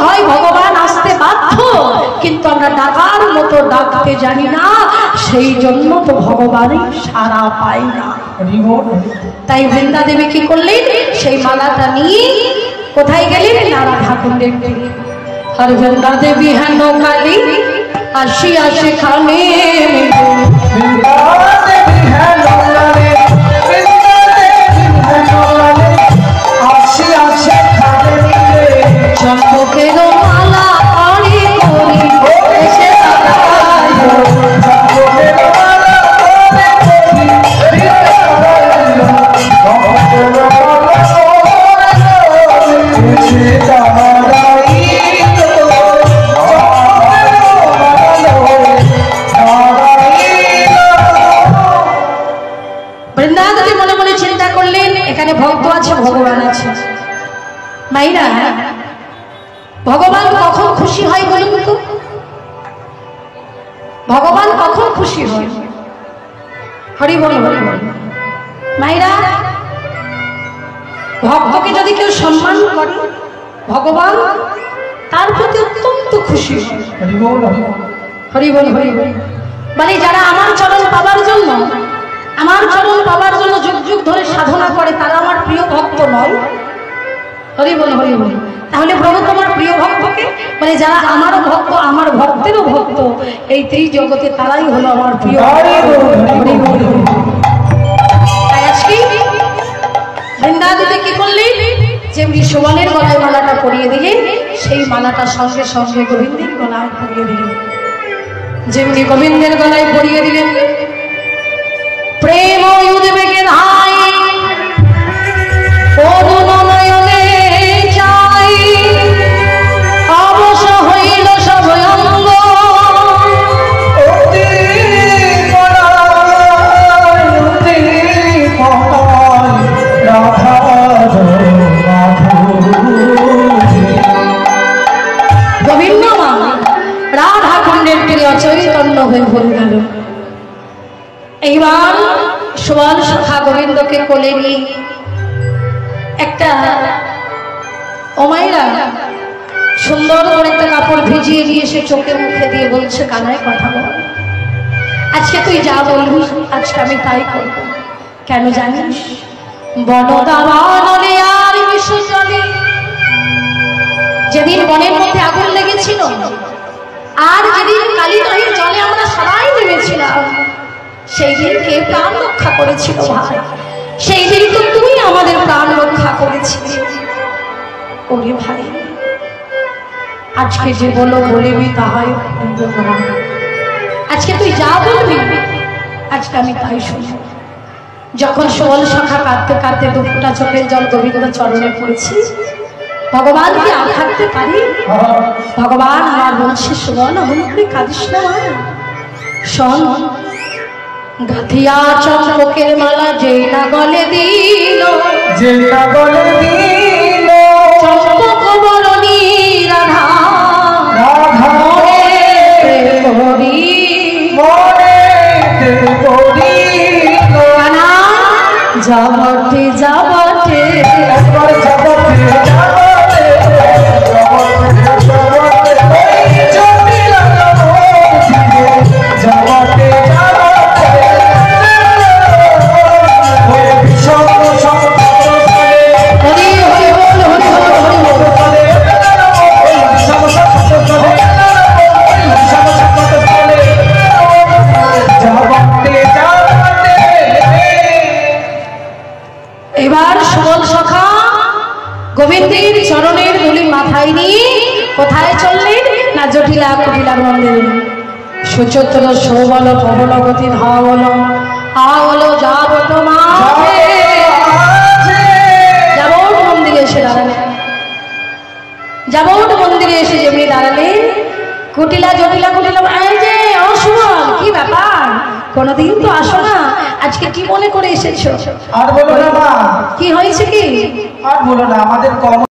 হয় ভগবান আসতে বাধ্য, কিন্তু আমরা ডাকার মতো ডাকতে জানি না, সেই জন্য তো ভগবানই সাড়া পাই না। তাই বৃন্দা দেবী কি করলেন, সেই মালাটা নিয়ে কোথায় গেলেন, না রাধা কুণ্ডে গেলেন। আর বৃন্দা দেবী হেন কালী আসিয়া সেখানে, চম্পকের মালা আড়ি করি এসে বৃন্দাবতী মনে মনে চিন্তা করলেন, এখানে ভক্ত আছে, ভগবান আছে। মাইরা, ভগবান কখন খুশি হয় বলুন তো? ভগবান কখন খুশি হয়? হরি বল, হরি বল। মাইরা, ভক্তকে যদি কেউ সম্মান করে, ভগবান তার প্রতি অত্যন্ত খুশি হয়। হরি বল, হরি বল। মানে যারা আমার চরণ পাবার জন্য, আমার চরণ পাবার জন্য যুগ যুগ ধরে সাধনা করে, তারা আমার প্রিয় ভক্ত নয়। হরি বল, হরি বল। তাহলে প্রভু তোমার প্রিয় ভক্তকে, মানে যারা আমার ভক্ত, আমার ভক্তেরও ভক্ত, এই জগতে তারাই হলো আমার প্রিয়। তাই আজকে বৃন্দাবতীতে কি করলেন, যেমনি সুবনের গলায় মালাটা পরিয়ে দিলেন, সেই মালাটা সঙ্গে সঙ্গে গোবিন্দের গলায় পরিয়ে দিলেন। যেমনি গোবিন্দের গলায় পরিয়ে দিলেন, প্রেম উদ্বেগে ধাই নয়নে যাই, অবশ হইল সব অঙ্গ, গোবিন্দ মা রাধা কুণ্ডের তীরে অচৈতন্য হয়ে ভরে গেল। এইবার সুবল সখা গোবিন্দকে কোলে নিয়ে একটা ওমাইরা সুন্দর করে একটা কাপড় ভিজিয়ে দিয়ে সে চোখে মুখে দিয়ে বলছে, কানায় কথা বল, আজকে তুই যা বলবি আজকে আমি তাই করব। কেন জানিস, বনদাবানলে আর বিষ জলে, যেদিন বনের মধ্যে আগুন লেগেছিল, আর যেদিন কালীদহের জলে আমরা সবাই নেমেছিলাম, সেই দিন কে প্রাণ রক্ষা করেছিল ভাই? সেই দিন তো তুই আমাদের প্রাণ রক্ষা করেছিলি। ওরে ভাই, আজকে যে বলো বলিবি তাহাই, আজকে তুই যা বলবি আজকে আমি তাই শুনব। যখন সুবল সখা কাঁদতে কাঁদতে দুপুরটা চোখের জল গোবিন্দ চরণে পড়েছি, ভগবান কি আর থাকতে পারি? ভগবান আমার বলছে, সুবল অমন করে কাঁদিস না, শোন, গাথিয়া চম্পকের মালা যে না গলে দিল, যে না গলে দিল, চম্পক বরণী রাধা রাধা করি মনে করি, কানা যাবতে যাবতে একবার যাবতে যাবতে গোবিন্দের চরণের ধুলি মাথায় নিয়ে কোথায় চললেন, না জটিলা কুটিলার মন্দির। সুচতুর সৌবল প্রবল গতি ধাবল আবল যাবত মাঝে, যাবত মন্দিরে এসে দাঁড়ালেন। যাবত মন্দিরে এসে যেমনি দাঁড়ালেন, কুটিলা জটিলা কুটিলা, এই যে অসুবল, কি ব্যাপার, কোনদিন তো আসো না, আজকে কি মনে করে এসেছো? আর বলো না মা, কি হয়েছে কি? আর বলো না, আমাদের